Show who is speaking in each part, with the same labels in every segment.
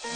Speaker 1: Fala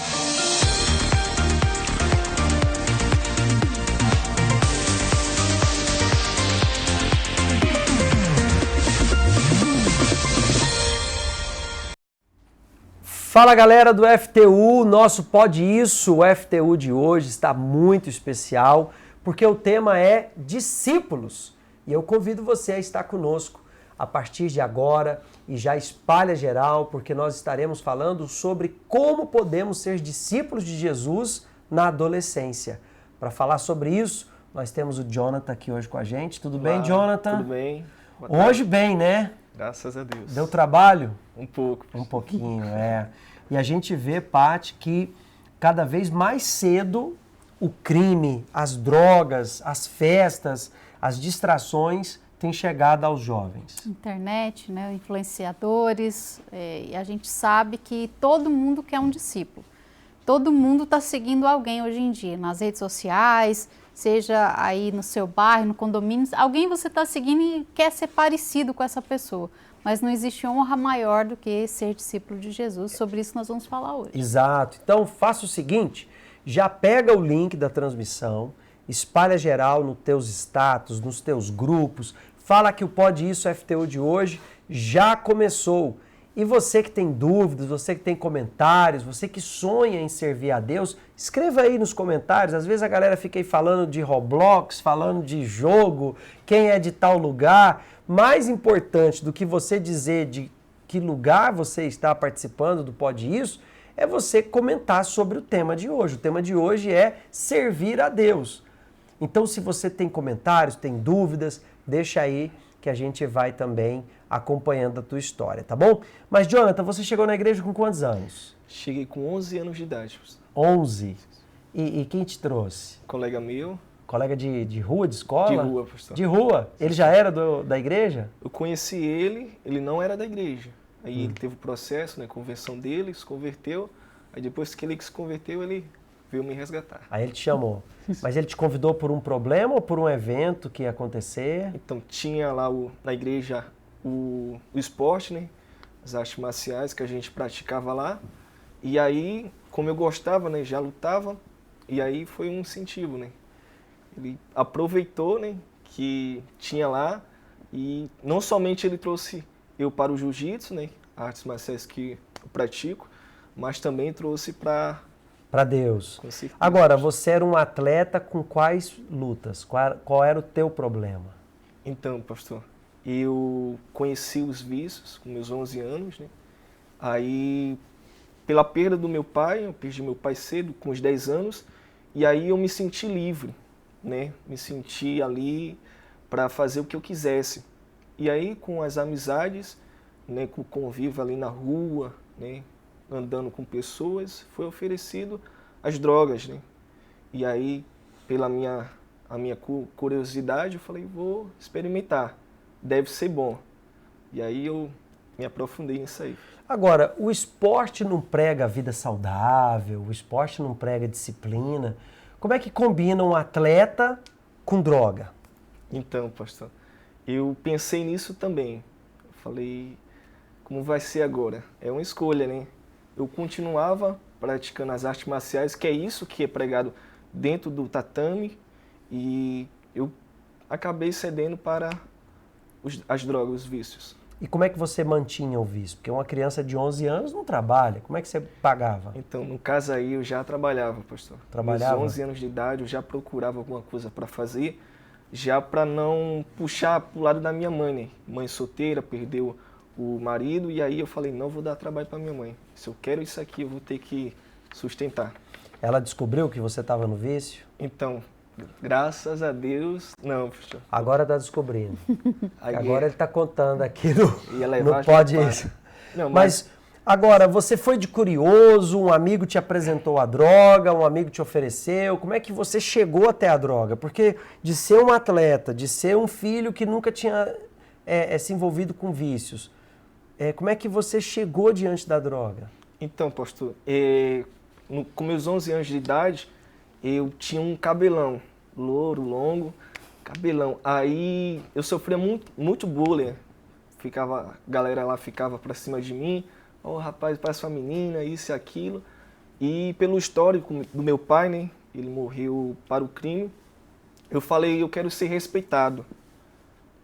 Speaker 1: galera do FTU, nosso Pode Isso, o FTU de hoje está muito especial porque o tema é discípulos e eu convido você a estar conosco a partir de agora e já espalha geral porque nós estaremos falando sobre como podemos ser discípulos de Jesus na adolescência. Para falar sobre isso, nós temos o Jonathan aqui hoje com a gente. Tudo bem, Jonathan?
Speaker 2: Tudo bem.
Speaker 1: Hoje bem, né?
Speaker 2: Graças a Deus.
Speaker 1: Deu trabalho?
Speaker 2: Um pouco.
Speaker 1: Um pouquinho, é. E a gente vê, Paty, que cada vez mais cedo o crime, as drogas, as festas, as distrações têm chegado aos jovens.
Speaker 3: Internet, né, influenciadores, e a gente sabe que todo mundo quer um discípulo. Todo mundo está seguindo alguém hoje em dia, nas redes sociais, seja aí no seu bairro, no condomínio, alguém você está seguindo e quer ser parecido com essa pessoa. Mas não existe honra maior do que ser discípulo de Jesus. Sobre isso nós vamos falar hoje.
Speaker 1: Exato. Então faça o seguinte, já pega o link da transmissão, espalha geral nos teus status, nos teus grupos, fala que o Pode Isso FTU de hoje já começou. E você que tem dúvidas, você que tem comentários, você que sonha em servir a Deus, escreva aí nos comentários. Às vezes a galera fica aí falando de Roblox, falando de jogo, quem é de tal lugar. Mais importante do que você dizer de que lugar você está participando do Pode Isso, é você comentar sobre o tema de hoje. O tema de hoje é servir a Deus. Então, se você tem comentários, tem dúvidas, deixa aí que a gente vai também acompanhando a tua história, tá bom? Mas, Jonathan, você chegou na igreja com quantos anos?
Speaker 2: Cheguei com 11 anos de idade.
Speaker 1: 11? E quem te trouxe?
Speaker 2: Colega meu.
Speaker 1: Colega de rua, de escola?
Speaker 2: De rua, pastor.
Speaker 1: De rua? Ele já era da igreja?
Speaker 2: Eu conheci ele não era da igreja. Aí ele teve o processo, né, conversão dele, se converteu. Aí depois que ele se converteu, ele veio me resgatar.
Speaker 1: Aí ele te chamou. Mas ele te convidou por um problema ou por um evento que ia acontecer?
Speaker 2: Então tinha lá na igreja o esporte, né, as artes marciais que a gente praticava lá. E aí, como eu gostava, né, já lutava, e aí foi um incentivo, né. Ele aproveitou, né, que tinha lá e não somente ele trouxe eu para o jiu-jitsu, né, artes marciais que eu pratico, mas também trouxe para
Speaker 1: Deus. Agora, você era um atleta com quais lutas? Qual era o teu problema?
Speaker 2: Então, pastor, eu conheci os vícios com meus 11 anos, né, aí pela perda do meu pai, eu perdi meu pai cedo, com os 10 anos, e aí eu me senti livre. Né, me senti ali para fazer o que eu quisesse. E aí, com as amizades, né, com o convívio ali na rua, né, andando com pessoas, foi oferecido as drogas. Né? E aí, pela a minha curiosidade, eu falei, vou experimentar, deve ser bom. E aí eu me aprofundei nisso aí.
Speaker 1: Agora, o esporte não prega vida saudável, o esporte não prega disciplina. Como é que combina um atleta com droga?
Speaker 2: Então, pastor, eu pensei nisso também. Eu falei, como vai ser agora? É uma escolha, né? Eu continuava praticando as artes marciais, que é isso que é pregado dentro do tatame, e eu acabei cedendo para as drogas, os vícios.
Speaker 1: E como é que você mantinha o vício? Porque uma criança de 11 anos não trabalha. Como é que você pagava?
Speaker 2: Então, no caso aí, eu já trabalhava, pastor.
Speaker 1: Trabalhava?
Speaker 2: Aos 11 anos de idade, eu já procurava alguma coisa para fazer, já para não puxar para o lado da minha mãe, né? Mãe solteira, perdeu o marido, e aí eu falei, não vou dar trabalho para minha mãe. Se eu quero isso aqui, eu vou ter que sustentar.
Speaker 1: Ela descobriu que você estava no vício?
Speaker 2: Então, graças a Deus, não, pastor.
Speaker 1: Agora está descobrindo.
Speaker 2: Aí,
Speaker 1: agora ele está contando aqui no Pode Isso.
Speaker 2: Não,
Speaker 1: mas agora, você foi de curioso, um amigo te apresentou a droga, um amigo te ofereceu, como é que você chegou até a droga? Porque de ser um atleta, de ser um filho que nunca tinha se envolvido com vícios, como é que você chegou diante da droga?
Speaker 2: Então, pastor, com meus 11 anos de idade, eu tinha um cabelão, louro, longo, cabelão. Aí eu sofria muito bullying. A galera lá ficava pra cima de mim. Rapaz, parece uma menina, isso e aquilo. E pelo histórico do meu pai, né? Ele morreu para o crime. Eu falei, eu quero ser respeitado.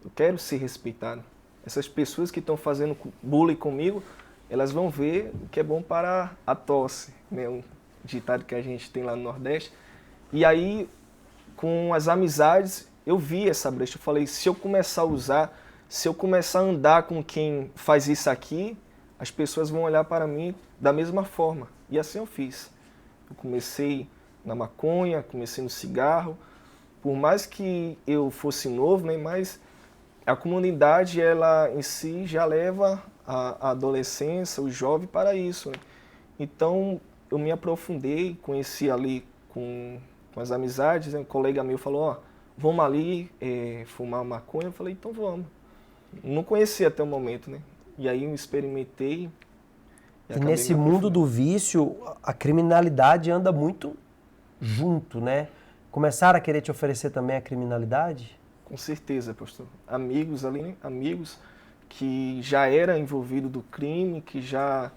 Speaker 2: Eu quero ser respeitado. Essas pessoas que estão fazendo bullying comigo, elas vão ver o que é bom para a tosse, né? Um ditado que a gente tem lá no Nordeste. E aí, com as amizades, eu vi essa brecha. Eu falei, se eu começar a usar, se eu começar a andar com quem faz isso aqui, as pessoas vão olhar para mim da mesma forma. E assim eu fiz. Eu comecei na maconha, comecei no cigarro. Por mais que eu fosse novo, né, mas a comunidade, ela em si já leva a adolescência, o jovem para isso, né? Então, eu me aprofundei, conheci ali com as amizades, né? Um colega meu falou, ó, vamos ali fumar maconha. Eu falei, então vamos. Não conhecia até o momento, né? E aí eu experimentei.
Speaker 1: E nesse mundo do vício, a criminalidade anda muito junto, né? Começaram a querer te oferecer também a criminalidade?
Speaker 2: Com certeza, pastor. Amigos ali, né? Amigos que já eram envolvidos do crime, que já,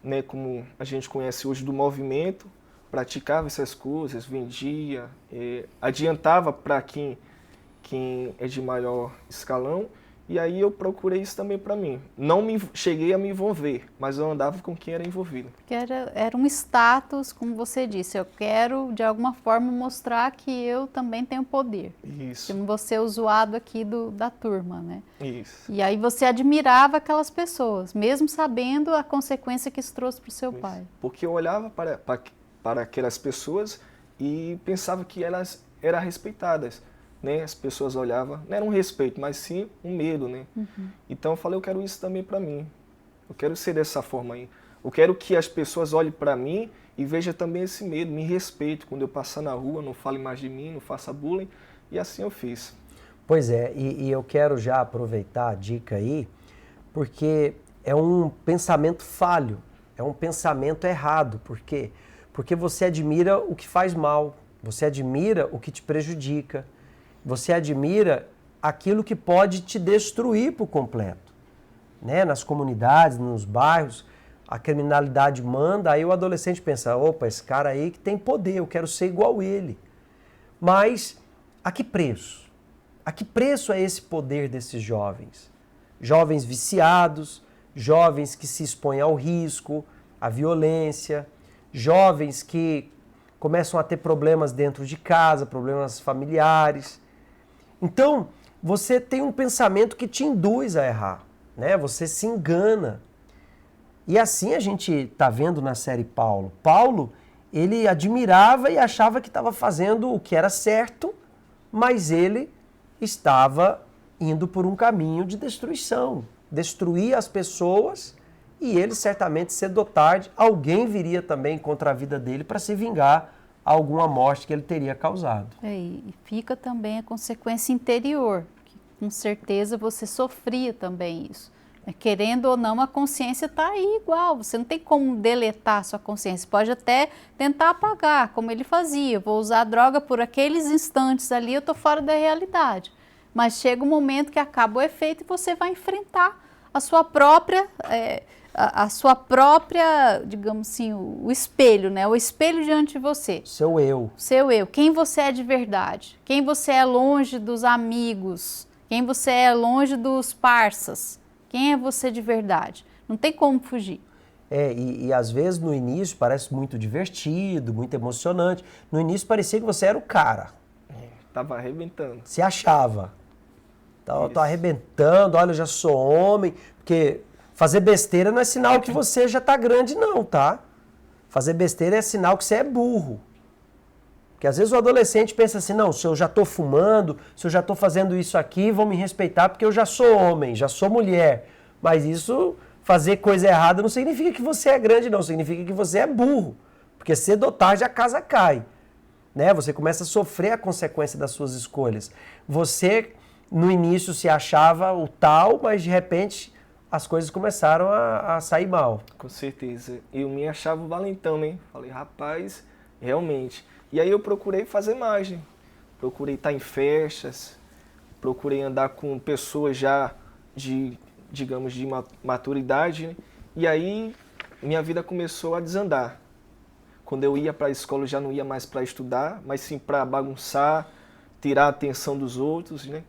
Speaker 2: né, como a gente conhece hoje do movimento, praticava essas coisas, vendia, adiantava para quem é de maior escalão. E aí eu procurei isso também para mim. Não cheguei a me envolver, mas eu andava com quem era envolvido.
Speaker 3: Que era um status, como você disse, eu quero de alguma forma mostrar que eu também tenho poder.
Speaker 2: Isso.
Speaker 3: Como você é o zoado aqui da turma, né?
Speaker 2: Isso.
Speaker 3: E aí você admirava aquelas pessoas, mesmo sabendo a consequência que isso trouxe para o seu pai.
Speaker 2: Porque eu olhava para aquelas pessoas e pensava que elas eram respeitadas. Né? As pessoas olhavam, não era um respeito, mas sim um medo, né? Uhum. Então eu falei, eu quero isso também para mim. Eu quero ser dessa forma aí. Eu quero que as pessoas olhem para mim e vejam também esse medo, me respeitem. Quando eu passar na rua, não fale mais de mim, não faça bullying. E assim eu fiz.
Speaker 1: Pois é, e eu quero já aproveitar a dica aí, porque é um pensamento falho, é um pensamento errado. Por quê? Porque você admira o que faz mal, você admira o que te prejudica. Você admira aquilo que pode te destruir por completo. Né? Nas comunidades, nos bairros, a criminalidade manda, aí o adolescente pensa, opa, esse cara aí que tem poder, eu quero ser igual ele. Mas a que preço? A que preço é esse poder desses jovens? Jovens viciados, jovens que se expõem ao risco, à violência, jovens que começam a ter problemas dentro de casa, problemas familiares. Então, você tem um pensamento que te induz a errar, né? Você se engana. E assim a gente está vendo na série Paulo. Paulo, ele admirava e achava que estava fazendo o que era certo, mas ele estava indo por um caminho de destruição. Destruir as pessoas e ele certamente, cedo ou tarde, alguém viria também contra a vida dele para se vingar alguma morte que ele teria causado.
Speaker 3: E fica também a consequência interior, que com certeza você sofria também isso. Querendo ou não, a consciência está aí igual, você não tem como deletar a sua consciência, pode até tentar apagar, como ele fazia, vou usar a droga por aqueles instantes ali, eu estou fora da realidade. Mas chega um momento que acaba o efeito e você vai enfrentar a sua própria... digamos assim, o espelho, né? O espelho diante de você.
Speaker 1: Seu eu.
Speaker 3: Seu eu. Quem você é de verdade. Quem você é longe dos amigos. Quem você é longe dos parças. Quem é você de verdade. Não tem como fugir.
Speaker 1: E às vezes no início parece muito divertido, muito emocionante. No início parecia que você era o cara.
Speaker 2: Tava arrebentando.
Speaker 1: Se achava. Tô arrebentando, olha, eu já sou homem. Porque... fazer besteira não é sinal que você já está grande, não, tá? Fazer besteira é sinal que você é burro. Porque às vezes o adolescente pensa assim, não, se eu já estou fumando, se eu já estou fazendo isso aqui, vão me respeitar porque eu já sou homem, já sou mulher. Mas isso, fazer coisa errada não significa que você é grande, não. Significa que você é burro. Porque cedo ou tarde a casa cai. Né? Você começa a sofrer a consequência das suas escolhas. Você, no início, se achava o tal, mas de repente... as coisas começaram a sair mal.
Speaker 2: Com certeza. Eu me achava o valentão, né? Falei, rapaz, realmente. E aí eu procurei fazer mais, né? Procurei estar em festas, procurei andar com pessoas já digamos, de maturidade, né? E aí minha vida começou a desandar. Quando eu ia para a escola, eu já não ia mais para estudar, mas sim para bagunçar, tirar a atenção dos outros, né?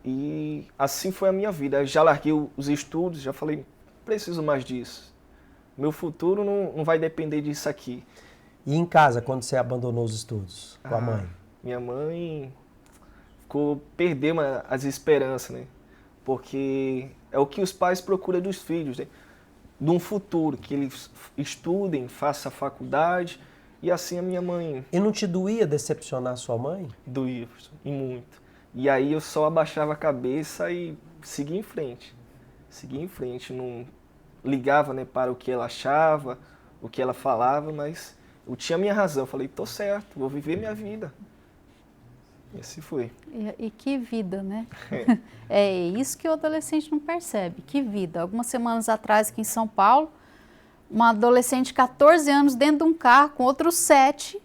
Speaker 2: E assim foi a minha vida. Eu já larguei os estudos, já falei, preciso mais disso. Meu futuro não vai depender disso aqui.
Speaker 1: E em casa, quando você abandonou os estudos com a mãe?
Speaker 2: Minha mãe perdeu as esperanças, né? Porque é o que os pais procuram dos filhos, né? De um futuro, que eles estudem, façam faculdade. E assim a minha mãe...
Speaker 1: E não te doía decepcionar sua mãe?
Speaker 2: Doía, e muito. E aí eu só abaixava a cabeça e seguia em frente. Seguia em frente, não ligava, né, para o que ela achava, o que ela falava, mas eu tinha a minha razão. Eu falei, tô certo, vou viver minha vida. E assim foi.
Speaker 3: E que vida, né? É isso que o adolescente não percebe, que vida. Algumas semanas atrás, aqui em São Paulo, uma adolescente de 14 anos dentro de um carro com outros 7,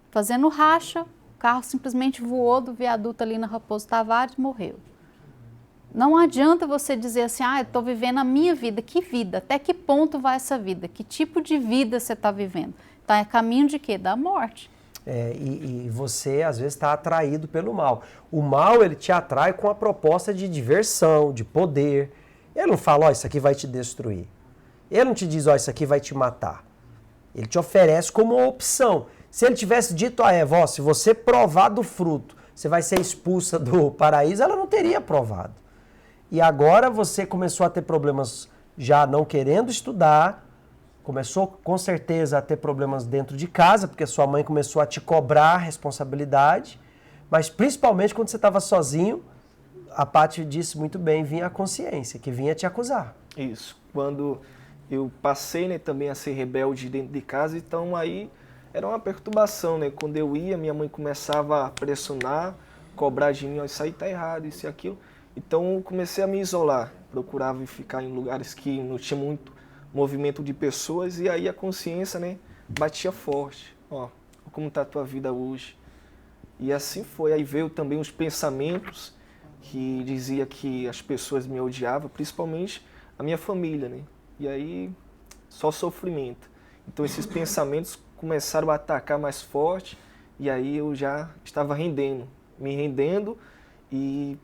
Speaker 3: fazendo racha, o carro simplesmente voou do viaduto ali na Raposo Tavares e morreu. Não adianta você dizer assim, eu estou vivendo a minha vida. Que vida? Até que ponto vai essa vida? Que tipo de vida você está vivendo? Está em caminho de quê? Da morte.
Speaker 1: E você, às vezes, está atraído pelo mal. O mal, ele te atrai com a proposta de diversão, de poder. Ele não fala, isso aqui vai te destruir. Ele não te diz, isso aqui vai te matar. Ele te oferece como uma opção. Se ele tivesse dito a Eva, se você provar do fruto, você vai ser expulsa do paraíso, ela não teria provado. E agora você começou a ter problemas já não querendo estudar, começou com certeza a ter problemas dentro de casa, porque sua mãe começou a te cobrar responsabilidade, mas principalmente quando você estava sozinho, a Paty disse muito bem, vinha a consciência, que vinha te acusar.
Speaker 2: Isso. Quando eu passei, né, também a ser rebelde dentro de casa, então aí era uma perturbação, né? Quando eu ia, minha mãe começava a pressionar, cobrar de mim, isso aí tá errado, isso e aquilo. Então eu comecei a me isolar, procurava ficar em lugares que não tinha muito movimento de pessoas, e aí a consciência, né, batia forte. Como tá a tua vida hoje? E assim foi. Aí veio também os pensamentos que dizia que as pessoas me odiavam, principalmente a minha família, né? E aí só sofrimento. Então esses pensamentos começaram a atacar mais forte, e aí eu já estava me rendendo, e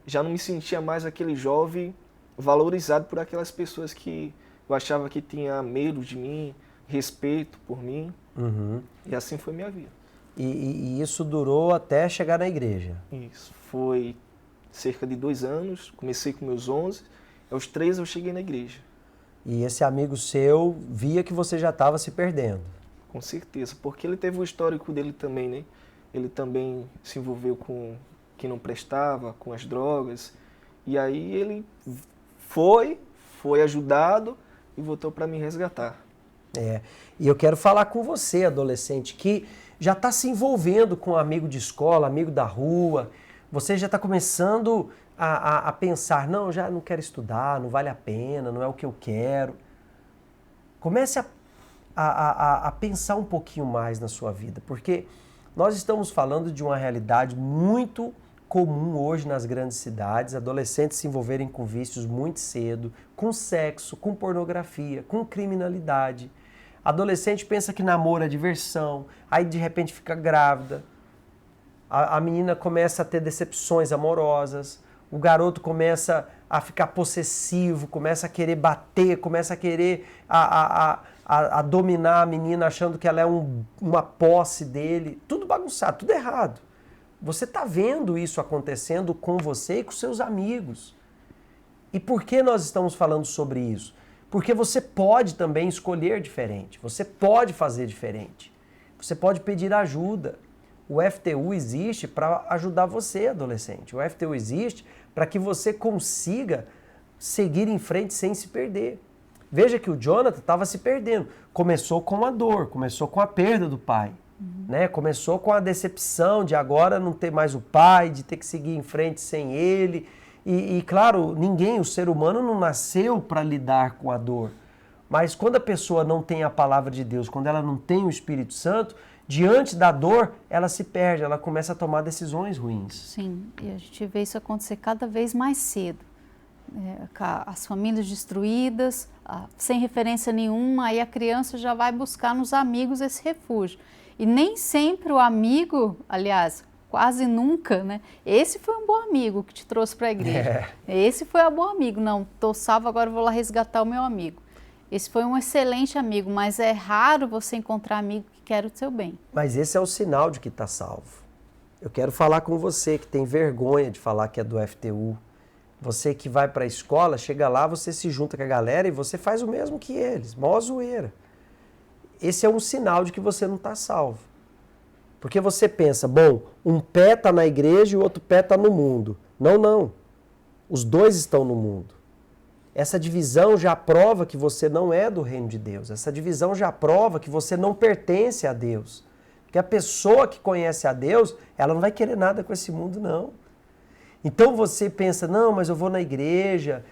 Speaker 2: já não me sentia mais aquele jovem valorizado por aquelas pessoas que eu achava que tinha medo de mim, respeito por mim.
Speaker 1: Uhum.
Speaker 2: E assim foi minha vida.
Speaker 1: E isso durou até chegar na igreja?
Speaker 2: Isso. Foi cerca de 2 anos, comecei com meus 11, aos 13 eu cheguei na igreja.
Speaker 1: E esse amigo seu via que você já estava se perdendo?
Speaker 2: Com certeza, porque ele teve o histórico dele também, né? Ele também se envolveu com que não prestava, com as drogas. E aí ele foi ajudado e voltou para me resgatar.
Speaker 1: E eu quero falar com você, adolescente, que já está se envolvendo com um amigo de escola, amigo da rua. Você já está começando a pensar, não, já não quero estudar, não vale a pena, não é o que eu quero. Comece a pensar um pouquinho mais na sua vida, porque nós estamos falando de uma realidade muito comum hoje nas grandes cidades, adolescentes se envolverem com vícios muito cedo, com sexo, com pornografia, com criminalidade. Adolescente pensa que namoro é diversão, aí de repente fica grávida. A menina começa a ter decepções amorosas, o garoto começa a ficar possessivo, começa a querer bater, começa a querer a dominar a menina achando que ela é uma posse dele. Tudo bagunçado, tudo errado. Você está vendo isso acontecendo com você e com seus amigos. E por que nós estamos falando sobre isso? Porque você pode também escolher diferente, você pode fazer diferente, você pode pedir ajuda. O FTU existe para ajudar você, adolescente. O FTU existe para que você consiga seguir em frente sem se perder. Veja que o Jonathan estava se perdendo. Começou com a dor, começou com a perda do pai. Né? Começou com a decepção de agora não ter mais o pai, de ter que seguir em frente sem ele. E claro, ninguém, o ser humano não nasceu para lidar com a dor. Mas quando a pessoa não tem a palavra de Deus, quando ela não tem o Espírito Santo, diante da dor, ela se perde, ela começa a tomar decisões ruins.
Speaker 3: Sim, e a gente vê isso acontecer cada vez mais cedo. As famílias destruídas, sem referência nenhuma, aí a criança já vai buscar nos amigos esse refúgio. E nem sempre o amigo, aliás, quase nunca, né? Esse foi um bom amigo que te trouxe para a igreja. Esse foi um bom amigo. Não, estou salvo, agora vou lá resgatar o meu amigo. Esse foi um excelente amigo, mas é raro você encontrar amigo que quer o seu bem.
Speaker 1: Mas esse é o sinal de que está salvo. Eu quero falar com você que tem vergonha de falar que é do FTU. Você que vai para a escola, chega lá, você se junta com a galera e você faz o mesmo que eles. Mó zoeira. Esse é um sinal de que você não está salvo. Porque você pensa, bom, um pé está na igreja e o outro pé está no mundo. Não, não. Os dois estão no mundo. Essa divisão já prova que você não é do reino de Deus. Essa divisão já prova que você não pertence a Deus. Porque a pessoa que conhece a Deus, ela não vai querer nada com esse mundo, não. Então você pensa, não, mas eu vou na igreja,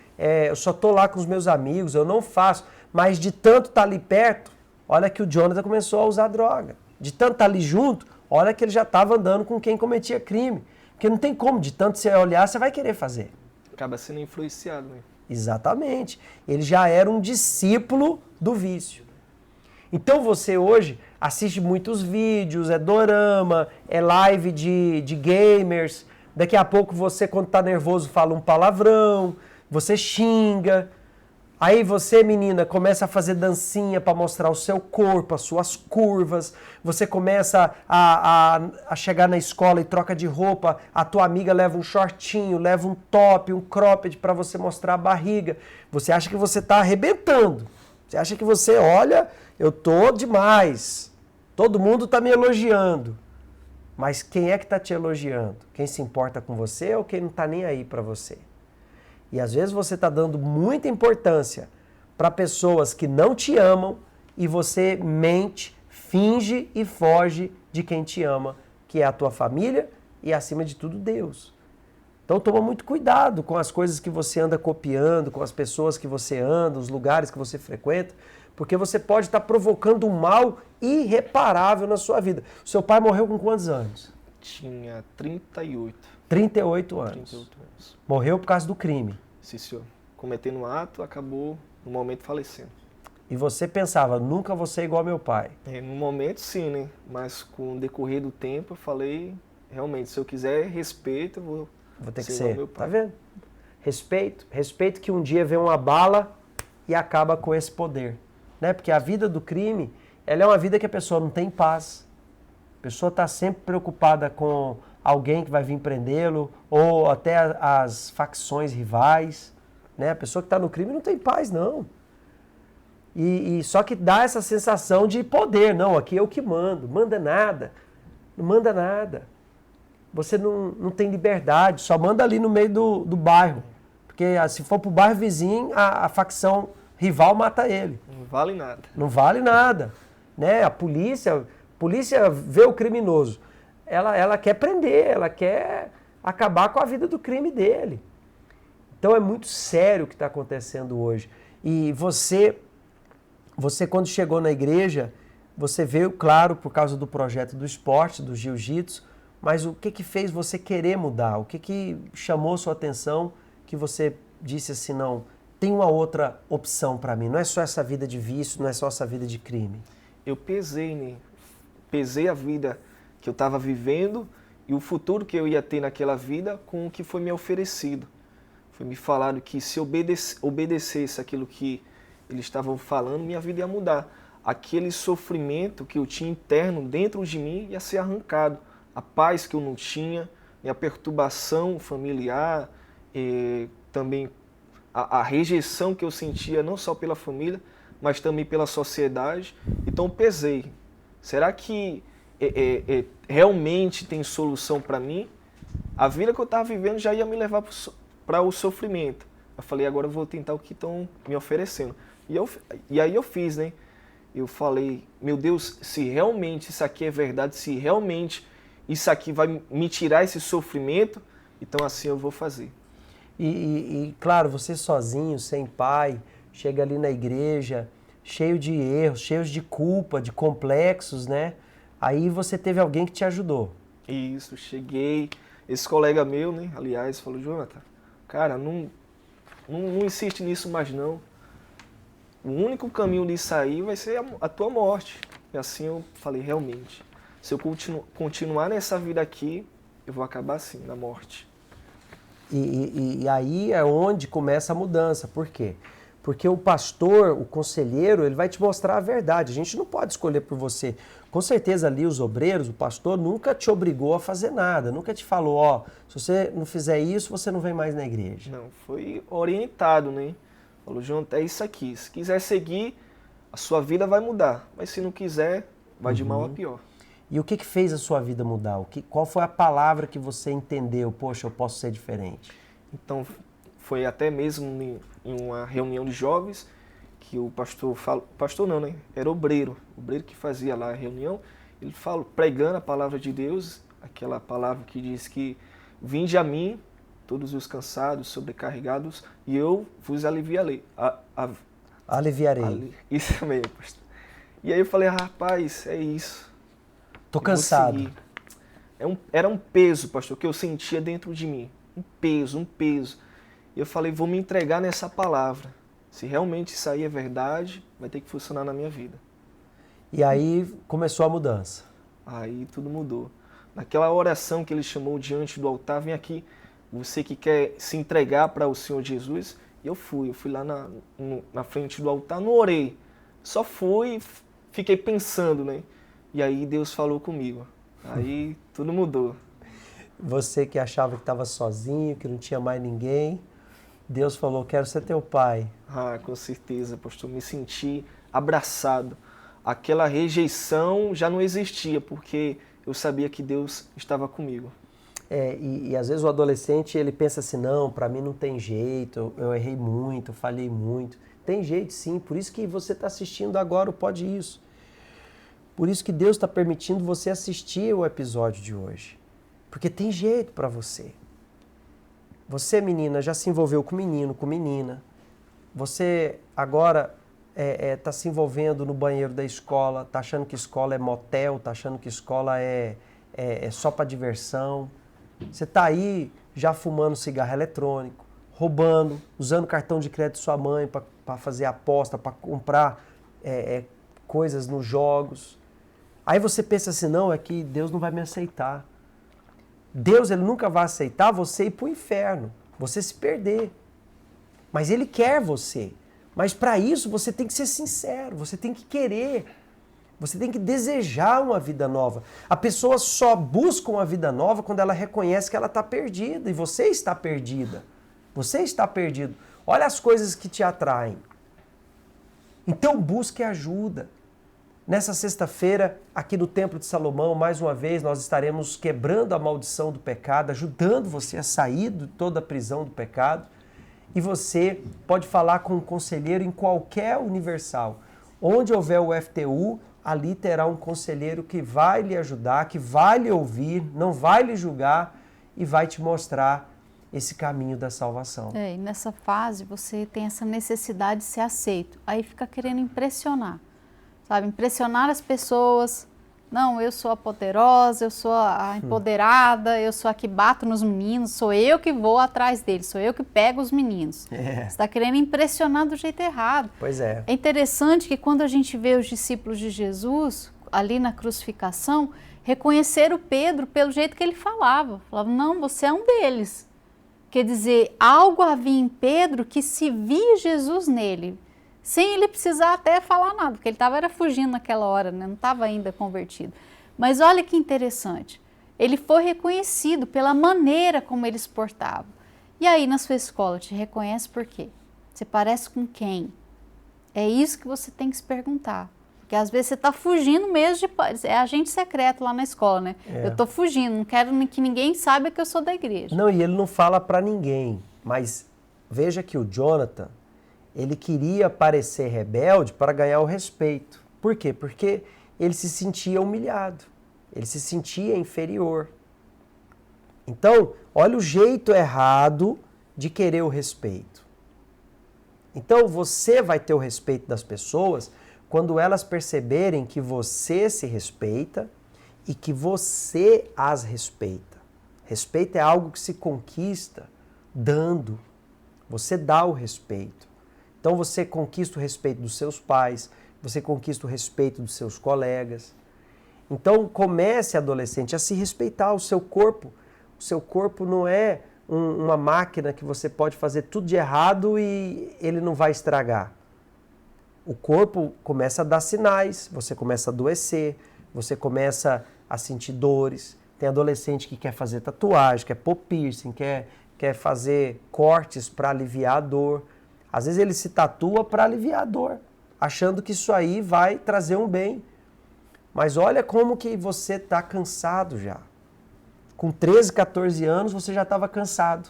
Speaker 1: eu só estou lá com os meus amigos, eu não faço. Mas de tanto estar ali perto, olha que o Jonathan começou a usar droga. De tanto estar ali junto, olha que ele já estava andando com quem cometia crime. Porque não tem como, de tanto você olhar, você vai querer fazer.
Speaker 2: Acaba sendo influenciado, né?
Speaker 1: Exatamente. Ele já era um discípulo do vício. Então você hoje assiste muitos vídeos, é dorama, é live de gamers. Daqui a pouco você, quando está nervoso, fala um palavrão, você xinga. Aí você, menina, começa a fazer dancinha para mostrar o seu corpo, as suas curvas. Você começa a chegar na escola e troca de roupa. A tua amiga leva um shortinho, leva um top, um cropped para você mostrar a barriga. Você acha que você está arrebentando. Você acha que você, olha, eu tô demais. Todo mundo está me elogiando. Mas quem é que está te elogiando? Quem se importa com você ou quem não está nem aí para você? E às vezes você está dando muita importância para pessoas que não te amam e você mente, finge e foge de quem te ama, que é a tua família e, acima de tudo, Deus. Então toma muito cuidado com as coisas que você anda copiando, com as pessoas que você anda, os lugares que você frequenta, porque você pode estar provocando um mal irreparável na sua vida. O seu pai morreu com quantos anos?
Speaker 2: Tinha 38.
Speaker 1: 38 anos.
Speaker 2: 38 anos.
Speaker 1: Morreu por causa do crime.
Speaker 2: Sim, senhor. Cometendo um ato, acabou no momento falecendo.
Speaker 1: E você pensava, nunca vou ser igual ao meu pai.
Speaker 2: No momento sim, né? Mas com o decorrer do tempo eu falei, realmente, se eu quiser respeito, eu vou
Speaker 1: ter que
Speaker 2: igual ao
Speaker 1: ser.
Speaker 2: meu pai.
Speaker 1: Tá vendo? Respeito que um dia vem uma bala e acaba com esse poder. Né? Porque a vida do crime, ela é uma vida que a pessoa não tem paz. A pessoa está sempre preocupada com alguém que vai vir prendê-lo, ou até as facções rivais. Né? A pessoa que está no crime não tem paz, não. E só que dá essa sensação de poder. Não, aqui é o que mando. Manda nada. Não manda nada. Você não tem liberdade, só manda ali no meio do bairro. Porque se for para o bairro vizinho, a facção rival mata ele.
Speaker 2: Não vale nada.
Speaker 1: Não vale nada. Né? A polícia vê o criminoso. Ela quer prender, ela quer acabar com a vida do crime dele. Então é muito sério o que está acontecendo hoje. E você quando chegou na igreja, você veio, claro, por causa do projeto do esporte, do jiu-jitsu, mas o que fez você querer mudar? O que chamou sua atenção que você disse assim, não, tem uma outra opção para mim, não é só essa vida de vício, não é só essa vida de crime?
Speaker 2: Eu pesei, né? Pesei a vida que eu estava vivendo e o futuro que eu ia ter naquela vida com o que foi me oferecido. Foi me falado que se eu obedecesse aquilo que eles estavam falando, minha vida ia mudar. Aquele sofrimento que eu tinha interno dentro de mim ia ser arrancado. A paz que eu não tinha, minha perturbação familiar, também a rejeição que eu sentia não só pela família, mas também pela sociedade. Então pesei. Será que realmente tem solução para mim? A vida que eu estava vivendo já ia me levar para o sofrimento. Eu falei, agora eu vou tentar o que estão me oferecendo. E aí eu fiz, né? Eu falei, meu Deus, se realmente isso aqui é verdade, se realmente isso aqui vai me tirar esse sofrimento, então assim eu vou fazer.
Speaker 1: E claro, você sozinho, sem pai, chega ali na igreja, cheio de erros, cheio de culpa, de complexos, né? Aí você teve alguém que te ajudou.
Speaker 2: Isso, cheguei, esse colega meu, né, aliás, falou, Jonathan, cara, não insiste nisso mais não. o único caminho de sair vai ser a tua morte. E assim eu falei, realmente, se eu continuar nessa vida aqui, eu vou acabar assim, na morte.
Speaker 1: E aí é onde começa a mudança. Por quê? Porque o pastor, o conselheiro, ele vai te mostrar a verdade. A gente não pode escolher por você. Com certeza ali os obreiros, o pastor nunca te obrigou a fazer nada. Nunca te falou, ó, se você não fizer isso, você não vem mais na igreja.
Speaker 2: Não, foi orientado, né? Falou, João, é isso aqui. Se quiser seguir, a sua vida vai mudar. Mas se não quiser, vai de mal a pior.
Speaker 1: E o que fez a sua vida mudar? Qual foi a palavra que você entendeu? Poxa, eu posso ser diferente.
Speaker 2: Então, foi até mesmo em uma reunião de jovens que o pastor falou, pastor não, né? Era obreiro que fazia lá a reunião. Ele falou, pregando a palavra de Deus, aquela palavra que diz que vinde a mim, todos os cansados, sobrecarregados, e eu vos aliviarei.
Speaker 1: Aliviarei.
Speaker 2: Isso mesmo, pastor. E aí eu falei, rapaz, é isso.
Speaker 1: Tô cansado.
Speaker 2: Era um peso, pastor, que eu sentia dentro de mim. Um peso. E eu falei, vou me entregar nessa palavra. Se realmente isso aí é verdade, vai ter que funcionar na minha vida.
Speaker 1: E aí começou a mudança.
Speaker 2: Aí tudo mudou. Naquela oração que ele chamou diante do altar, vem aqui, você que quer se entregar para o Senhor Jesus. E eu fui lá na frente do altar, não orei. Só fui, fiquei pensando, né? E aí Deus falou comigo. Aí tudo mudou.
Speaker 1: Você que achava que estava sozinho, que não tinha mais ninguém, Deus falou, quero ser teu pai.
Speaker 2: Ah, com certeza, pastor. Me senti abraçado. Aquela rejeição já não existia, porque eu sabia que Deus estava comigo.
Speaker 1: E às vezes o adolescente, ele pensa assim, não, para mim não tem jeito, eu errei muito, eu falhei muito. Tem jeito sim, por isso que você está assistindo agora o Pode Isso. Por isso que Deus está permitindo você assistir o episódio de hoje. Porque tem jeito para você. Você, menina, já se envolveu com menino, com menina. Você agora está se envolvendo no banheiro da escola, está achando que escola é motel, está achando que escola é só para diversão. Você está aí já fumando cigarro eletrônico, roubando, usando cartão de crédito de sua mãe para fazer aposta, para comprar coisas nos jogos. Aí você pensa assim, não, é que Deus não vai me aceitar. Deus, ele nunca vai aceitar você ir para o inferno, você se perder. Mas ele quer você. Mas para isso você tem que ser sincero, você tem que querer, você tem que desejar uma vida nova. A pessoa só busca uma vida nova quando ela reconhece que ela está perdida e você está perdida. Você está perdido. Olha as coisas que te atraem. Então busque ajuda. Nessa sexta-feira, aqui no Templo de Salomão, mais uma vez, nós estaremos quebrando a maldição do pecado, ajudando você a sair de toda a prisão do pecado. E você pode falar com um conselheiro em qualquer Universal. Onde houver o FTU, ali terá um conselheiro que vai lhe ajudar, que vai lhe ouvir, não vai lhe julgar e vai te mostrar esse caminho da salvação.
Speaker 3: E nessa fase você tem essa necessidade de ser aceito. Aí fica querendo impressionar. Sabe, impressionar as pessoas. Não, eu sou a poderosa, eu sou a empoderada, eu sou a que bato nos meninos, sou eu que vou atrás deles, sou eu que pego os meninos. Você está querendo impressionar do jeito errado.
Speaker 1: Pois é.
Speaker 3: É interessante que quando a gente vê os discípulos de Jesus, ali na crucificação, reconheceram Pedro pelo jeito que ele falava. Falavam, não, você é um deles. Quer dizer, algo havia em Pedro que se via Jesus nele. Sem ele precisar até falar nada, porque ele estava fugindo naquela hora, né? Não estava ainda convertido. Mas olha que interessante, ele foi reconhecido pela maneira como ele se portava. E aí na sua escola, te reconhece por quê? Você parece com quem? É isso que você tem que se perguntar. Porque às vezes você está fugindo mesmo é agente secreto lá na escola, né? Eu estou fugindo, não quero que ninguém saiba que eu sou da igreja.
Speaker 1: Não, e ele não fala para ninguém, mas veja que o Jonathan, ele queria parecer rebelde para ganhar o respeito. Por quê? Porque ele se sentia humilhado, ele se sentia inferior. Então, olha o jeito errado de querer o respeito. Então, você vai ter o respeito das pessoas quando elas perceberem que você se respeita e que você as respeita. Respeito é algo que se conquista dando. Você dá o respeito. Então você conquista o respeito dos seus pais, você conquista o respeito dos seus colegas. Então comece, adolescente, a se respeitar. O seu corpo não é uma máquina que você pode fazer tudo de errado e ele não vai estragar. O corpo começa a dar sinais, você começa a adoecer, você começa a sentir dores. Tem adolescente que quer fazer tatuagem, quer pôr piercing, quer fazer cortes para aliviar a dor. Às vezes ele se tatua para aliviar a dor, achando que isso aí vai trazer um bem. Mas olha como que você está cansado já. Com 13, 14 anos você já estava cansado.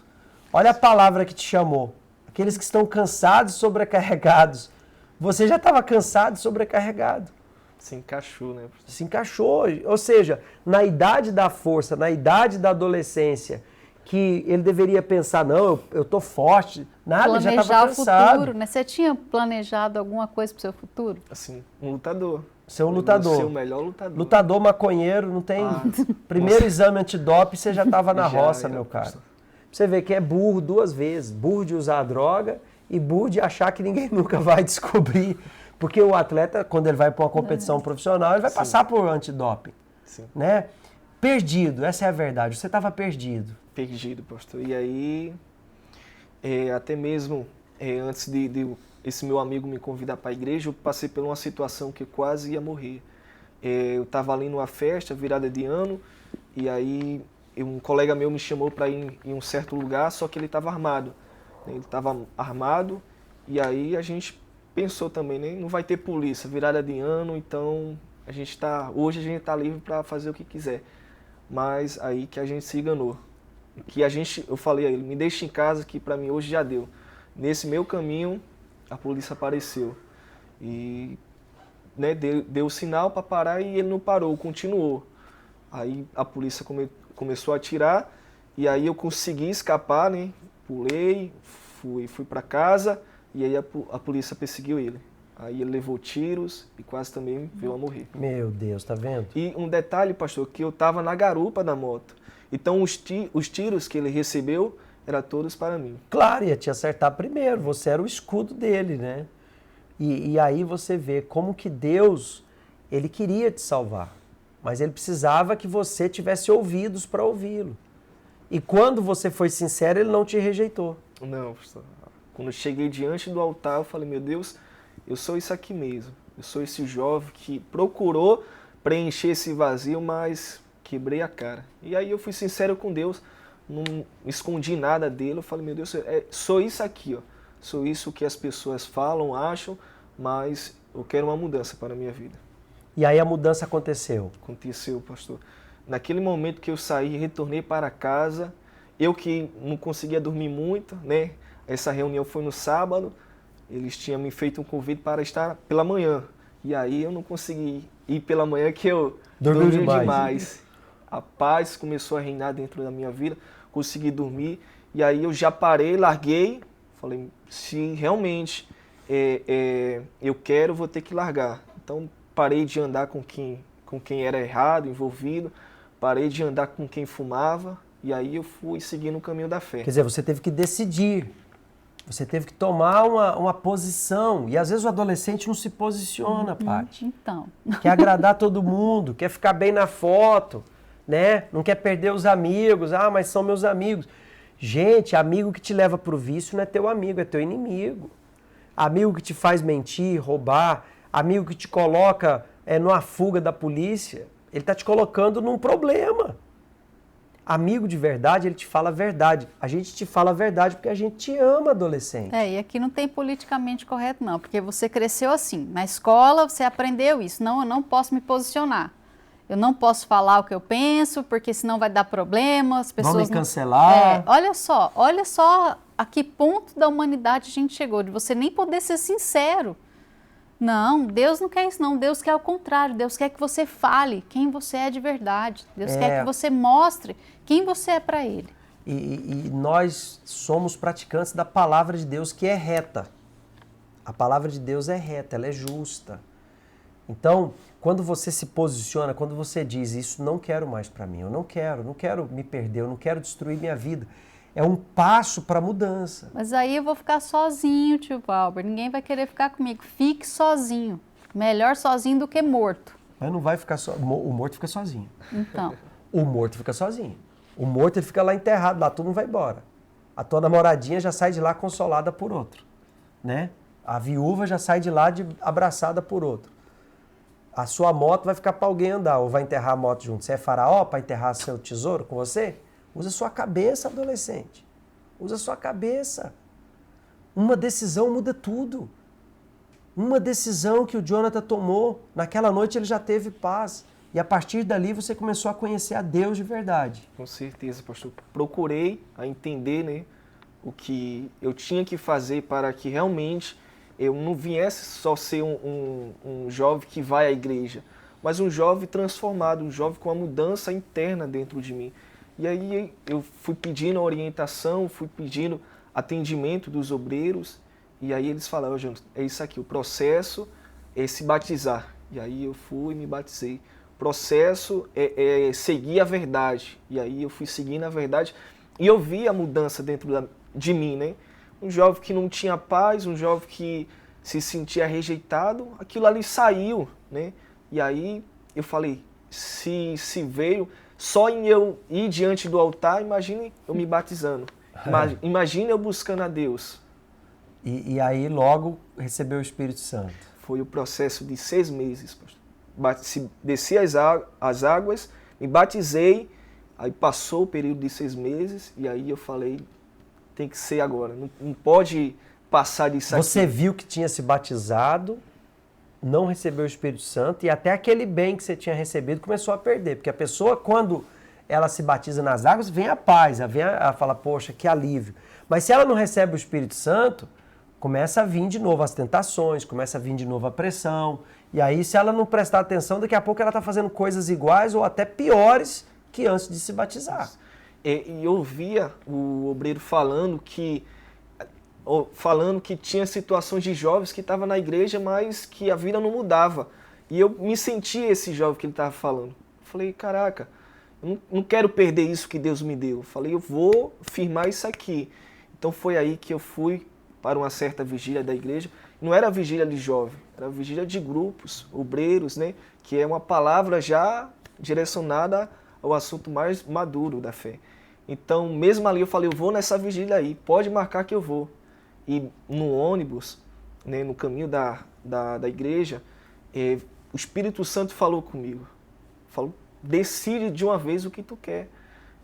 Speaker 1: Olha a palavra que te chamou. Aqueles que estão cansados e sobrecarregados. Você já estava cansado e sobrecarregado.
Speaker 2: Se encaixou, né?
Speaker 1: Se encaixou. Ou seja, na idade da força, na idade da adolescência, que ele deveria pensar, não, eu tô forte. Nada, ele já estava cansado.
Speaker 3: Planejar o futuro, né? Você tinha planejado alguma coisa para o seu futuro?
Speaker 2: Assim, um lutador.
Speaker 1: Ser um lutador.
Speaker 2: Ser o melhor lutador.
Speaker 1: Lutador maconheiro, não tem... Primeiro exame antidoping, você já estava na roça, meu cara. Você vê que é burro 2 vezes. Burro de usar a droga e burro de achar que ninguém nunca vai descobrir. Porque o atleta, quando ele vai para uma competição profissional, ele vai passar por antidoping.
Speaker 2: Sim.
Speaker 1: Né? Perdido, essa é a verdade. Você estava perdido.
Speaker 2: Perdido, pastor. E aí, até mesmo antes de esse meu amigo me convidar para a igreja, eu passei por uma situação que eu quase ia morrer. Eu estava ali numa festa, virada de ano, e aí um colega meu me chamou para ir em um certo lugar, só que ele estava armado. Ele estava armado, e aí a gente pensou também, né? Não vai ter polícia, virada de ano, então hoje a gente está livre para fazer o que quiser. Mas aí que a gente se enganou. Eu falei a ele, me deixa em casa que para mim hoje já deu. Nesse meu caminho, a polícia apareceu. E né, deu o sinal para parar e ele não parou, continuou. Aí a polícia começou a atirar e aí eu consegui escapar, né? Pulei, fui para casa e aí a polícia perseguiu ele. Aí ele levou tiros e quase também veio a morrer.
Speaker 1: Meu Deus, tá vendo?
Speaker 2: E um detalhe, pastor, que eu estava na garupa da moto. Então os tiros que ele recebeu eram todos para mim.
Speaker 1: Claro, ia te acertar primeiro, você era o escudo dele, né? E aí você vê como que Deus, ele queria te salvar, mas ele precisava que você tivesse ouvidos para ouvi-lo. E quando você foi sincero, ele não te rejeitou.
Speaker 2: Não, pastor. Quando eu cheguei diante do altar, eu falei, meu Deus, eu sou isso aqui mesmo. Eu sou esse jovem que procurou preencher esse vazio, mas quebrei a cara. E aí eu fui sincero com Deus, não escondi nada dele. Eu falei, meu Deus, sou isso aqui, ó. Sou isso que as pessoas falam, acham, mas eu quero uma mudança para a minha vida.
Speaker 1: E aí a mudança aconteceu?
Speaker 2: Aconteceu, pastor. Naquele momento que eu saí, retornei para casa, eu que não conseguia dormir muito, né? Essa reunião foi no sábado, eles tinham me feito um convite para estar pela manhã. E aí eu não consegui ir pela manhã que eu dormi demais. A paz começou a reinar dentro da minha vida, consegui dormir. E aí eu já parei, larguei, falei, se realmente eu quero, vou ter que largar. Então parei de andar com quem era errado, envolvido, parei de andar com quem fumava, e aí eu fui seguindo o caminho da fé.
Speaker 1: Quer dizer, você teve que decidir. Você teve que tomar uma posição. E às vezes o adolescente não se posiciona, Paty.
Speaker 3: Então.
Speaker 1: Quer agradar todo mundo, quer ficar bem na foto, né? Não quer perder os amigos. Ah, mas são meus amigos. Gente, amigo que te leva pro vício não é teu amigo, é teu inimigo. Amigo que te faz mentir, roubar, amigo que te coloca numa fuga da polícia, ele está te colocando num problema. Amigo de verdade, ele te fala a verdade. A gente te fala a verdade porque a gente te ama, adolescente.
Speaker 3: E aqui não tem politicamente correto não, porque você cresceu assim. Na escola você aprendeu isso. Não, eu não posso me posicionar. Eu não posso falar o que eu penso, porque senão vai dar problema. As pessoas
Speaker 1: vão me cancelar.
Speaker 3: Olha só a que ponto da humanidade a gente chegou, de você nem poder ser sincero. Não, Deus não quer isso não, Deus quer o contrário, Deus quer que você fale quem você é de verdade, Deus quer que você mostre quem você é para Ele.
Speaker 1: E nós somos praticantes da palavra de Deus que é reta. A palavra de Deus é reta, ela é justa. Então, quando você se posiciona, quando você diz isso não quero mais para mim, eu não quero me perder, eu não quero destruir minha vida, É um passo para a mudança.
Speaker 3: Mas aí eu vou ficar sozinho, tio Valber. Ninguém vai querer ficar comigo. Fique sozinho. Melhor sozinho do que morto.
Speaker 1: Mas não vai ficar só. O morto fica sozinho.
Speaker 3: Então.
Speaker 1: O morto fica sozinho. O morto ele fica lá enterrado, lá todo mundo vai embora. A tua namoradinha já sai de lá consolada por outro, né? A viúva já sai de lá abraçada por outro. A sua moto vai ficar para alguém andar ou vai enterrar a moto junto. Você é faraó para enterrar seu tesouro com você? Usa sua cabeça, adolescente. Usa sua cabeça. Uma decisão muda tudo. Uma decisão que o Jonathan tomou, naquela noite ele já teve paz. E a partir dali você começou a conhecer a Deus de verdade.
Speaker 2: Com certeza, pastor. Procurei a entender, né, o que eu tinha que fazer para que realmente eu não viesse só ser um jovem que vai à igreja, mas um jovem transformado, um jovem com uma mudança interna dentro de mim. E aí eu fui pedindo orientação, fui pedindo atendimento dos obreiros, e aí eles falaram, Jonathan, é isso aqui, o processo é se batizar. E aí eu fui e me batizei. O processo é seguir a verdade. E aí eu fui seguindo a verdade e eu vi a mudança dentro de mim, né? Um jovem que não tinha paz, um jovem que se sentia rejeitado, aquilo ali saiu, né? E aí eu falei, se veio só em eu ir diante do altar, imagine eu me batizando. Imagine eu buscando a Deus.
Speaker 1: E aí logo recebeu o Espírito Santo.
Speaker 2: Foi o processo de 6 meses, pastor. Desci as águas, me batizei, aí passou o período de 6 meses, e aí eu falei, tem que ser agora, não pode passar disso aqui.
Speaker 1: Você viu que tinha se batizado, não recebeu o Espírito Santo, e até aquele bem que você tinha recebido começou a perder, porque a pessoa, quando ela se batiza nas águas, vem a paz, ela fala, poxa, que alívio. Mas se ela não recebe o Espírito Santo, começa a vir de novo as tentações, começa a vir de novo a pressão. E aí, se ela não prestar atenção, daqui a pouco ela está fazendo coisas iguais ou até piores que antes de se batizar.
Speaker 2: E eu via o obreiro falando que tinha situações de jovens que estavam na igreja, mas que a vida não mudava. E eu me senti esse jovem que ele estava falando. Falei, caraca, eu não quero perder isso que Deus me deu. Falei, eu vou firmar isso aqui. Então foi aí que eu fui para uma certa vigília da igreja. Não era vigília de jovem, era vigília de grupos, obreiros, né? Que é uma palavra já direcionada ao assunto mais maduro da fé. Então, mesmo ali eu falei, eu vou nessa vigília aí, pode marcar que eu vou. E no ônibus, né, no caminho da igreja, o Espírito Santo falou comigo. Falou, decide de uma vez o que tu quer.